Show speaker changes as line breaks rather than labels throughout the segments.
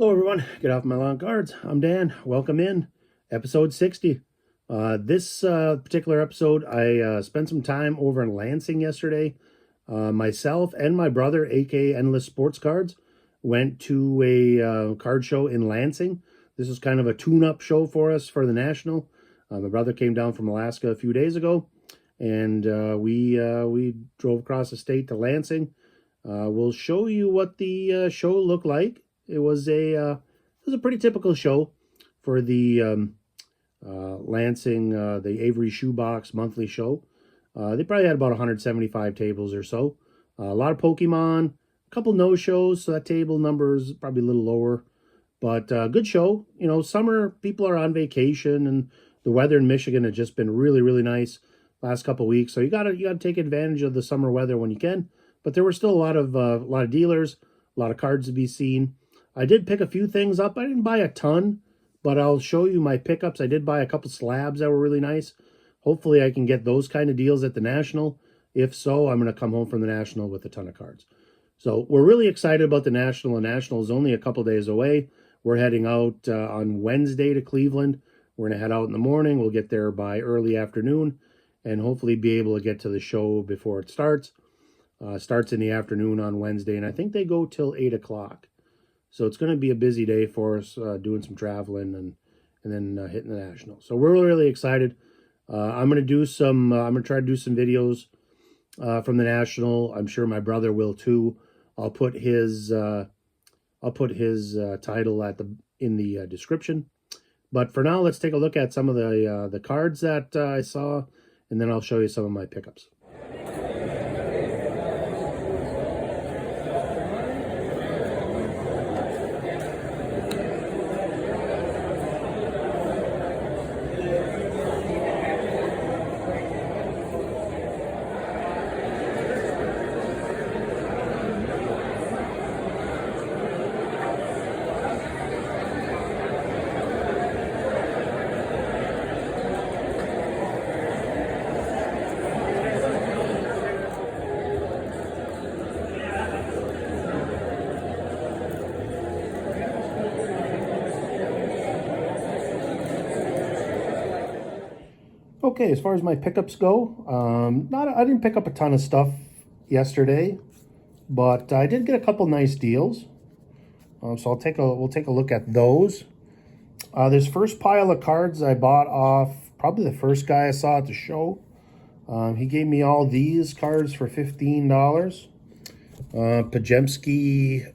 Hello, everyone. Get off my lawn cards. I'm Dan. Welcome in episode 60. This particular episode, I spent some time over in Lansing yesterday. Myself and my brother, aka Endless Sports Cards, went to a card show in Lansing. This is kind of a tune-up show for us for the National. My brother came down from Alaska a few days ago, and we drove across the state to Lansing. We'll show you what the show looked like. It was a pretty typical show for the Lansing, the Avery Shoebox monthly show. They probably had about 175 tables or so. A lot of Pokemon, a couple no-shows, so that table number is probably a little lower. But good show. You know, summer, people are on vacation, and the weather in Michigan has just been really, really nice last couple of weeks. So you gotta take advantage of the summer weather when you can. But there were still a lot of dealers, a lot of cards to be seen. I did pick a few things up. I didn't buy a ton, but I'll show you my pickups. I did buy a couple slabs that were really nice. Hopefully I can get those kind of deals at the National. If so, I'm going to come home from the National with a ton of cards. So we're really excited about the National. The National is only a couple days away. We're heading out on Wednesday to Cleveland. We're going to head out in the morning. We'll get there by early afternoon and hopefully be able to get to the show before it starts. Starts in the afternoon on Wednesday, and I think they go till 8 o'clock. So it's going to be a busy day for us, doing some traveling and then hitting the National. So we're really excited. I'm going to try to do some videos from the National. I'm sure my brother will too. I'll put his title in the description. But for now, let's take a look at some of the cards that I saw, and then I'll show you some of my pickups. Okay, as far as my pickups go, I didn't pick up a ton of stuff yesterday, but I did get a couple nice deals. So we'll take a look at those. This first pile of cards I bought off probably the first guy I saw at the show. He gave me all these cards for $15. Pajemski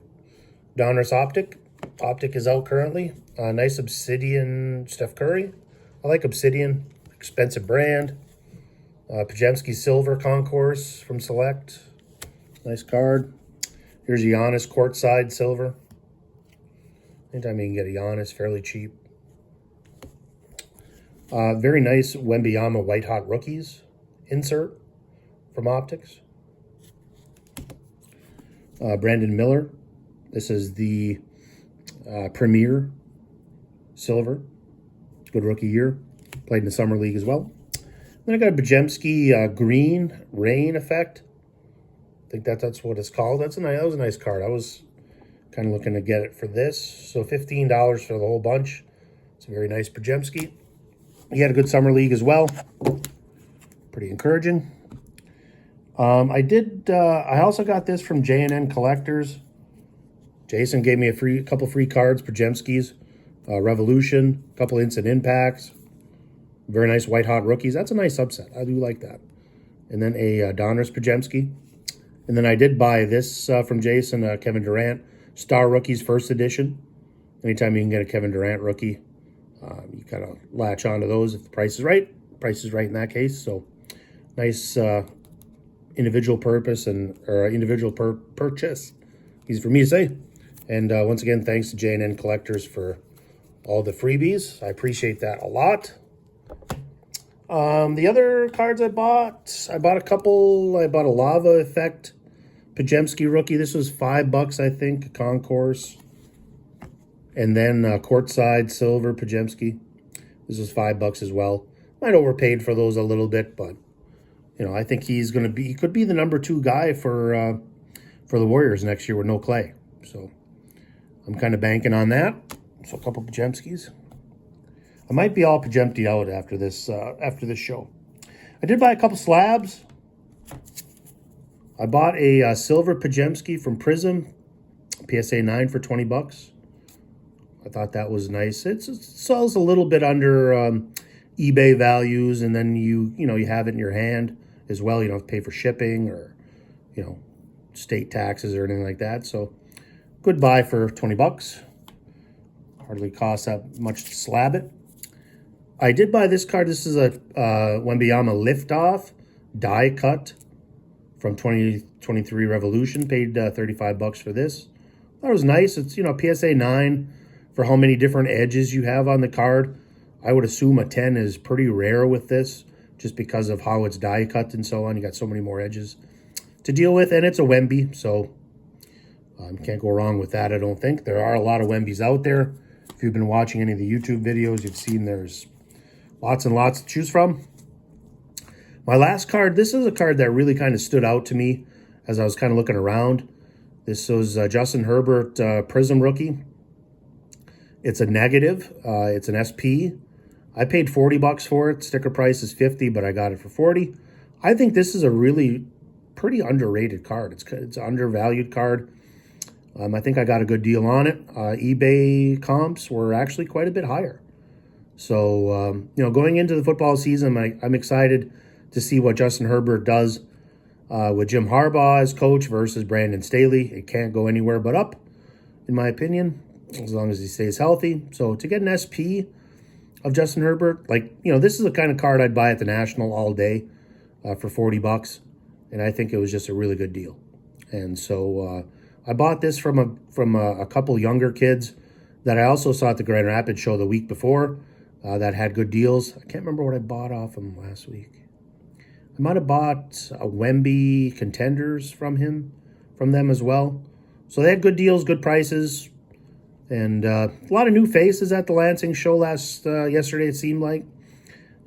Donruss Optic. Optic is out currently. Nice Obsidian Steph Curry. I like Obsidian. Expensive brand. Pajemski Silver Concourse from Select. Nice card. Here's Giannis Courtside Silver. Anytime you can get a Giannis fairly cheap. Very nice Wembanyama White Hot Rookies insert from Optics. Brandon Miller. This is the Premier Silver. Good rookie year. Played in the Summer League as well. Then I got a Pajemski Green Rain Effect. I think that's what it's called. That was a nice card. I was kind of looking to get it for this. So $15 for the whole bunch. It's a very nice Pajemski. He had a good Summer League as well. Pretty encouraging. I also got this from J&N Collectors. Jason gave me a couple free cards, Pajemskis, Revolution, a couple Instant Impacts. Very nice White Hot Rookies. That's a nice subset. I do like that. And then a Donruss Pajemski. And then I did buy this from Jason, Kevin Durant, Star Rookies First Edition. Anytime you can get a Kevin Durant rookie, you kind of latch onto those if the price is right. Price is right in that case. So nice individual purchase. Easy for me to say. And once again, thanks to J&N Collectors for all the freebies. I appreciate that a lot. The other cards I bought a couple. I bought a Lava Effect Pajemski rookie. This was $5, I think, a Concourse. And then Courtside Silver Pajemski. This was $5 as well. Might overpaid for those a little bit, but you know, I think he could be the #2 guy for the Warriors next year with no Clay. So I'm kind of banking on that. So a couple Pajemskis. I might be all Pajemtied out after this show. I did buy a couple slabs. I bought a silver Pajemski from Prism, PSA 9 for 20 bucks. I thought that was nice. It sells a little bit under eBay values, and then you have it in your hand as well. You don't have to pay for shipping or, state taxes or anything like that. So good buy for 20 bucks. Hardly costs that much to slab it. I did buy this card. This is a Wembanyama Liftoff die cut from 2023 Revolution. Paid 35 bucks for this. That was nice. It's, PSA 9 for how many different edges you have on the card. I would assume a 10 is pretty rare with this just because of how it's die cut and so on. You got so many more edges to deal with, and it's a Wemby, so can't go wrong with that, I don't think. There are a lot of Wembys out there. If you've been watching any of the YouTube videos, you've seen there's lots and lots to choose from. My last card, this is a card that really kind of stood out to me as I was kind of looking around. This was Justin Herbert Prism rookie. It's a negative. It's an SP. I paid 40 bucks for it. Sticker price is 50, but I got it for 40. I think this is a really pretty underrated card. It's an undervalued card. I think I got a good deal on it. eBay comps were actually quite a bit higher. So, going into the football season, I'm excited to see what Justin Herbert does with Jim Harbaugh as coach versus Brandon Staley. It can't go anywhere but up, in my opinion, as long as he stays healthy. So to get an SP of Justin Herbert, this is the kind of card I'd buy at the National all day for 40 bucks. And I think it was just a really good deal. And so I bought this from a couple younger kids that I also saw at the Grand Rapids show the week before that had good deals. I can't remember what I bought off him last week. I might have bought a Wemby Contenders from them as well. So they had good deals, good prices, and a lot of new faces at the Lansing show yesterday, it seemed like,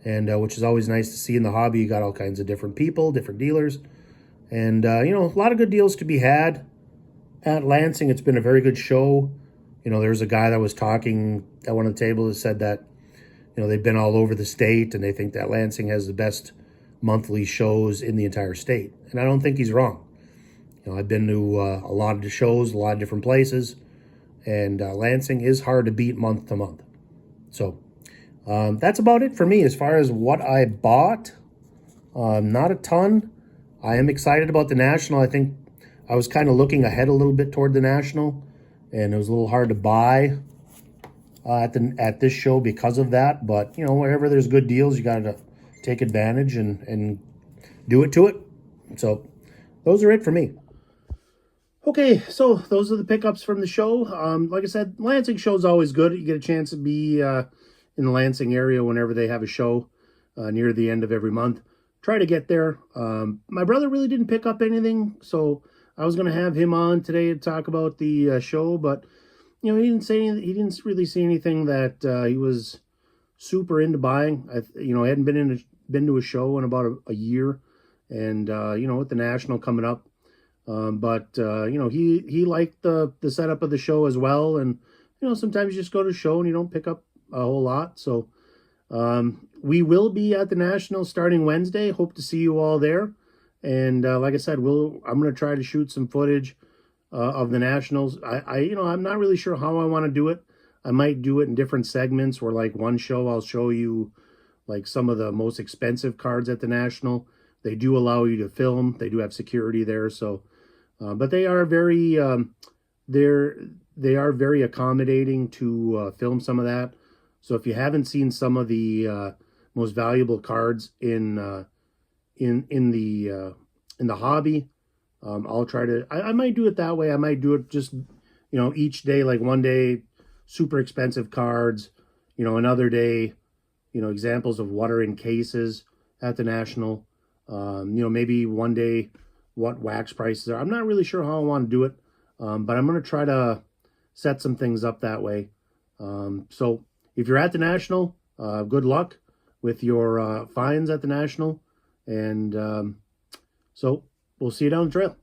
and which is always nice to see in the hobby. You got all kinds of different people, different dealers, and, a lot of good deals to be had at Lansing. It's been a very good show. There was a guy that was talking at one of the tables that said that, they've been all over the state, and they think that Lansing has the best monthly shows in the entire state. And I don't think he's wrong. I've been to a lot of the shows, a lot of different places, and Lansing is hard to beat month to month. So that's about it for me as far as what I bought. Not a ton. I am excited about the National. I think I was kind of looking ahead a little bit toward the National, and it was a little hard to buy at this show because of that. But, wherever there's good deals, you got to take advantage and do it to it. So those are it for me. Okay, so those are the pickups from the show. Like I said, Lansing show's always good. You get a chance to be in the Lansing area whenever they have a show near the end of every month. Try to get there. My brother really didn't pick up anything, so I was going to have him on today to talk about the show, but he didn't really see anything that he was super into buying. I hadn't been to a show in about a year, and with the National coming up, but he liked the setup of the show as well. And sometimes you just go to a show and you don't pick up a whole lot. So we will be at the National starting Wednesday. Hope to see you all there. And like I said, I'm going to try to shoot some footage of the Nationals. I'm not really sure how I want to do it. I might do it in different segments where, like, one show I'll show you like some of the most expensive cards at the National. They do allow you to film. They do have security there. So, but they are very, they are very accommodating to film some of that. So if you haven't seen some of the most valuable cards in the hobby, I'll try to. I might do it that way. I might do it just each day. Like one day, super expensive cards. Another day, examples of what are in cases at the National. Maybe one day what wax prices are. I'm not really sure how I want to do it, but I'm going to try to set some things up that way. So if you're at the National, good luck with your finds at the National. And so we'll see you down the trail.